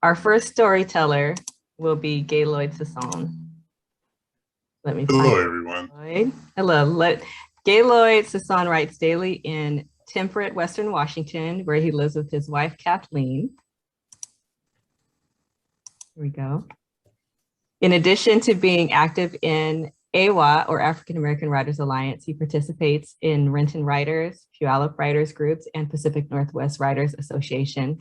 Our first storyteller will be Gaylloyd Sissón. Let me find Hello, everyone. Gaylloyd. Hello. Gaylloyd Sissón writes daily in temperate Western Washington, where he lives with his wife, Kathleen. Here we go. In addition to being active in AWA, or African American Writers Alliance, he participates in Renton Writers, Puyallup Writers Groups, and Pacific Northwest Writers Association.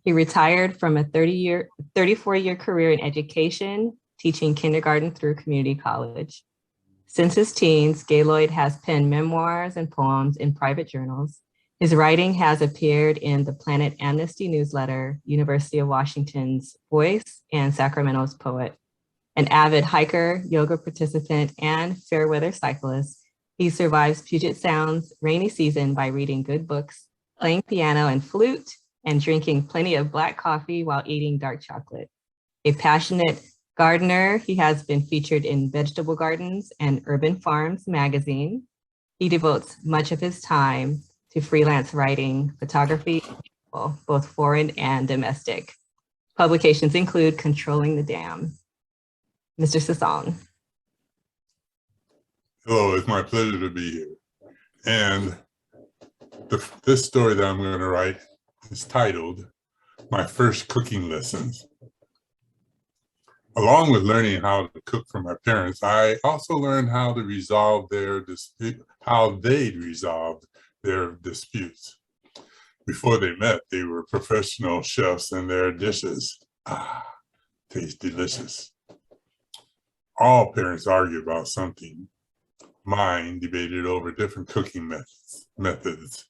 He retired from a 34-year career in education, teaching kindergarten through community college. Since his teens, Gaylloyd has penned memoirs and poems in private journals. His writing has appeared in the Planet Amnesty newsletter, University of Washington's Voice, and Sacramento's Poet. An avid hiker, yoga participant, and fair weather cyclist, he survives Puget Sound's rainy season by reading good books, playing piano and flute, and drinking plenty of black coffee while eating dark chocolate. A passionate gardener, he has been featured in Vegetable Gardens and Urban Farms magazine. He devotes much of his time to freelance writing, photography, both foreign and domestic. Publications include Controlling the Dam. Mr. Sissón. Hello, it's my pleasure to be here. And this story that I'm going to write is titled, My First Cooking Lessons. Along with learning how to cook from my parents, I also learned how to resolve how they resolved their disputes. Before they met, they were professional chefs and their dishes, taste delicious. All parents argue about something. Mine debated over different cooking methods.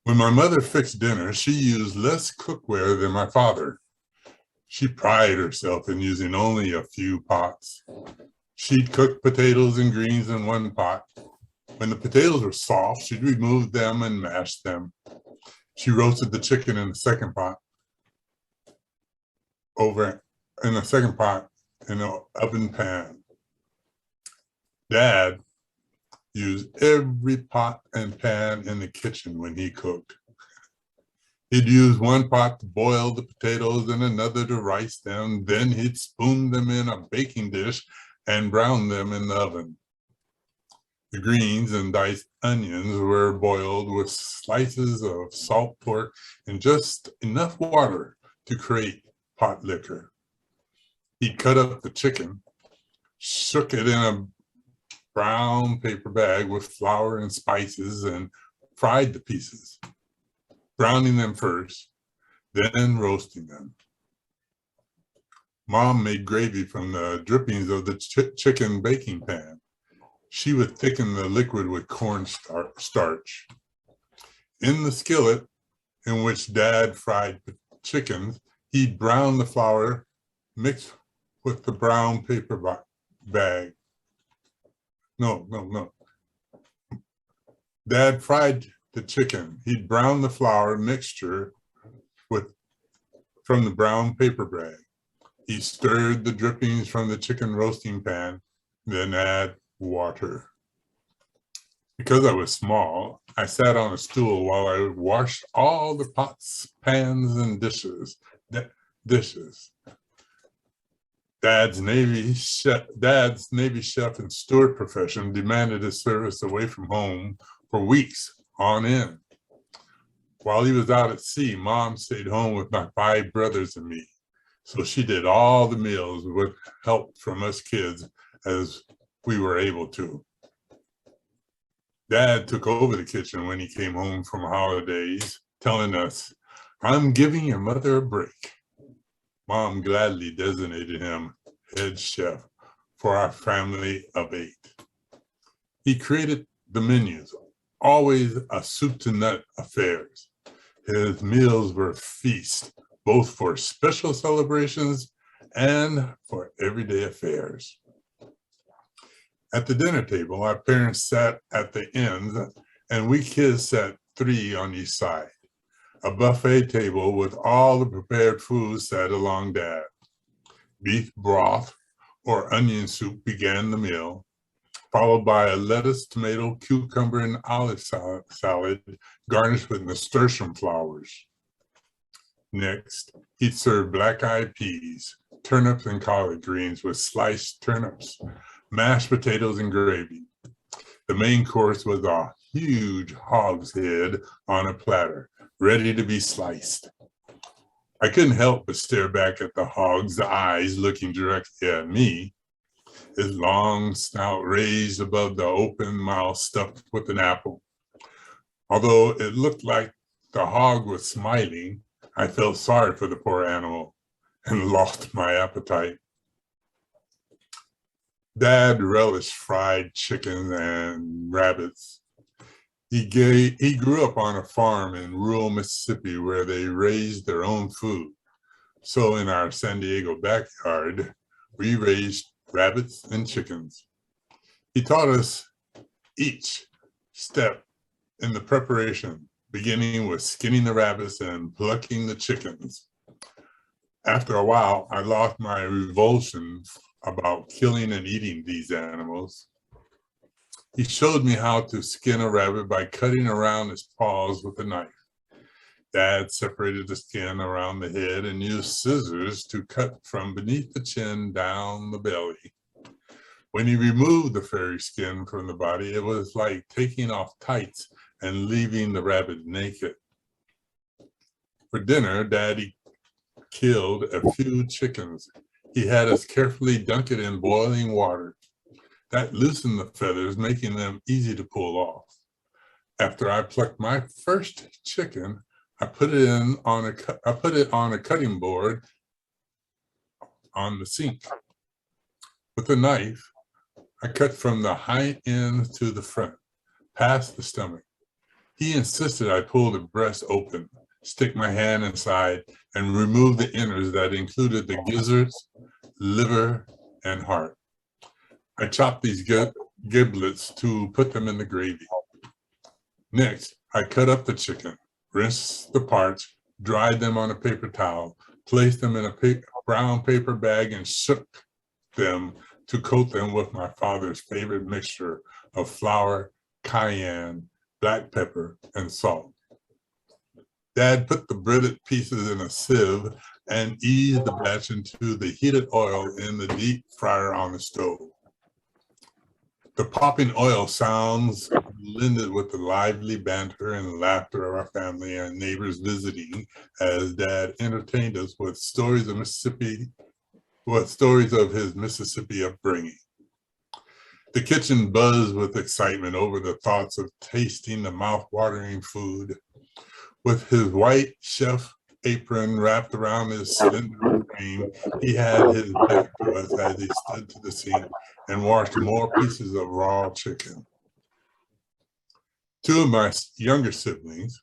When my mother fixed dinner, she used less cookware than my father. She prided herself in using only a few pots. She'd cook potatoes and greens in one pot. When the potatoes were soft, she'd remove them and mash them. She roasted the chicken in the second pot, in an oven pan. Dad used every pot and pan in the kitchen when he cooked. He'd use one pot to boil the potatoes and another to rice them. Then he'd spoon them in a baking dish and brown them in the oven. The greens and diced onions were boiled with slices of salt pork and just enough water to create pot liquor. He cut up the chicken, shook it in a brown paper bag with flour and spices, and fried the pieces, browning them first, then roasting them. Mom made gravy from the drippings of the chicken baking pan. She would thicken the liquid with corn starch. In the skillet in which Dad fried chicken, he'd brown the flour mixed with the brown paper bag. No. Dad fried the chicken. He'd brown the flour mixture from the brown paper bag. He stirred the drippings from the chicken roasting pan, then add water. Because I was small, I sat on a stool while I washed all the pots, pans, and dishes. Dad's Navy chef and steward profession demanded his service away from home for weeks on end. While he was out at sea, Mom stayed home with my 5 brothers and me. So she did all the meals with help from us kids as we were able to. Dad took over the kitchen when he came home from holidays, telling us, "I'm giving your mother a break." Mom gladly designated him head chef for our family of 8. He created the menus, always a soup to nut affairs. His meals were feasts, both for special celebrations and for everyday affairs. At the dinner table, our parents sat at the ends, and we kids sat 3 on each side. A buffet table with all the prepared foods sat along Dad. Beef broth or onion soup began the meal, followed by a lettuce, tomato, cucumber, and olive salad garnished with nasturtium flowers. Next, he'd serve black-eyed peas, turnips, and collard greens with sliced turnips, mashed potatoes, and gravy. The main course was a huge hog's head on a platter, ready to be sliced. I couldn't help but stare back at the hog's eyes looking directly at me, his long snout raised above the open mouth stuffed with an apple. Although it looked like the hog was smiling, I felt sorry for the poor animal and lost my appetite. Dad relished fried chicken and rabbits. He grew up on a farm in rural Mississippi where they raised their own food. So in our San Diego backyard, we raised rabbits and chickens. He taught us each step in the preparation, beginning with skinning the rabbits and plucking the chickens. After a while, I lost my revulsion about killing and eating these animals. He showed me how to skin a rabbit by cutting around its paws with a knife. Dad separated the skin around the head and used scissors to cut from beneath the chin down the belly. When he removed the furry skin from the body, it was like taking off tights and leaving the rabbit naked. For dinner, Daddy killed a few chickens. He had us carefully dunk it in boiling water. That loosened the feathers, making them easy to pull off. After I plucked my first chicken, I put it on a cutting board on the sink. With a knife, I cut from the hind end to the front, past the stomach. He insisted I pull the breast open, stick my hand inside, and remove the innards that included the gizzards, liver, and heart. I chopped these giblets to put them in the gravy. Next, I cut up the chicken, rinsed the parts, dried them on a paper towel, placed them in a brown paper bag, and shook them to coat them with my father's favorite mixture of flour, cayenne, black pepper, and salt. Dad put the breaded pieces in a sieve and eased the batch into the heated oil in the deep fryer on the stove. The popping oil sounds blended with the lively banter and laughter of our family and neighbors visiting as Dad entertained us with stories of his Mississippi upbringing. The kitchen buzzed with excitement over the thoughts of tasting the mouth-watering food. With his white chef apron wrapped around his slender frame, he had his back to us as he stood to the sink and washed more pieces of raw chicken. Two of my younger siblings,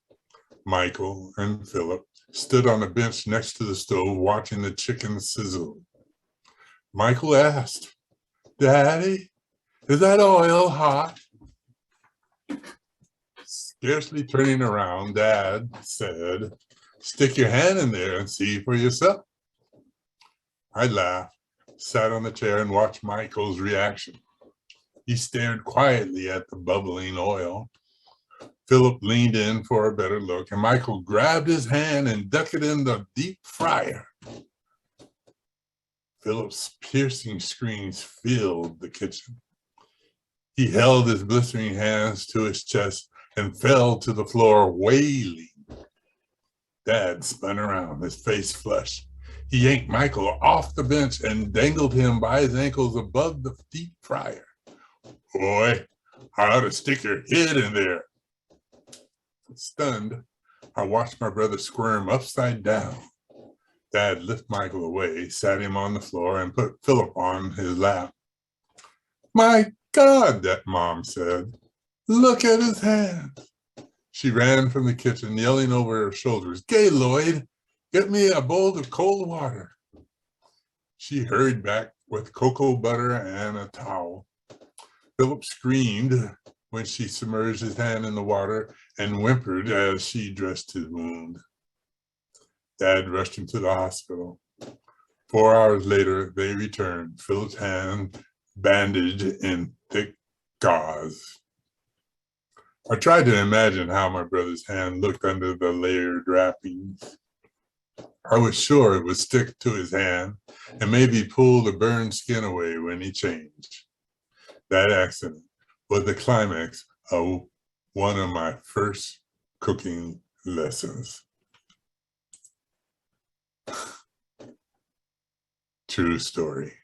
Michael and Philip, stood on a bench next to the stove watching the chicken sizzle. Michael asked, "Daddy, is that oil hot?" Scarcely turning around, Dad said, "Stick your hand in there and see for yourself." I laughed, sat on the chair, and watched Michael's reaction. He stared quietly at the bubbling oil. Philip leaned in for a better look, and Michael grabbed his hand and ducked it in the deep fryer. Philip's piercing screams filled the kitchen. He held his blistering hands to his chest and fell to the floor wailing. Dad spun around, his face flushed. He yanked Michael off the bench and dangled him by his ankles above the deep fryer. "Boy, I ought to stick your head in there." Stunned, I watched my brother squirm upside down. Dad lifted Michael away, sat him on the floor, and put Philip on his lap. "My God," that mom said, "look at his hands." She ran from the kitchen, yelling over her shoulders, "Gaylloyd, get me a bowl of cold water." She hurried back with cocoa butter and a towel. Philip screamed when she submerged his hand in the water and whimpered as she dressed his wound. Dad rushed him to the hospital. 4 hours later, they returned, Philip's hand bandaged in thick gauze. I tried to imagine how my brother's hand looked under the layered wrappings. I was sure it would stick to his hand and maybe pull the burned skin away when he changed. That accident was the climax of one of my first cooking lessons. True story.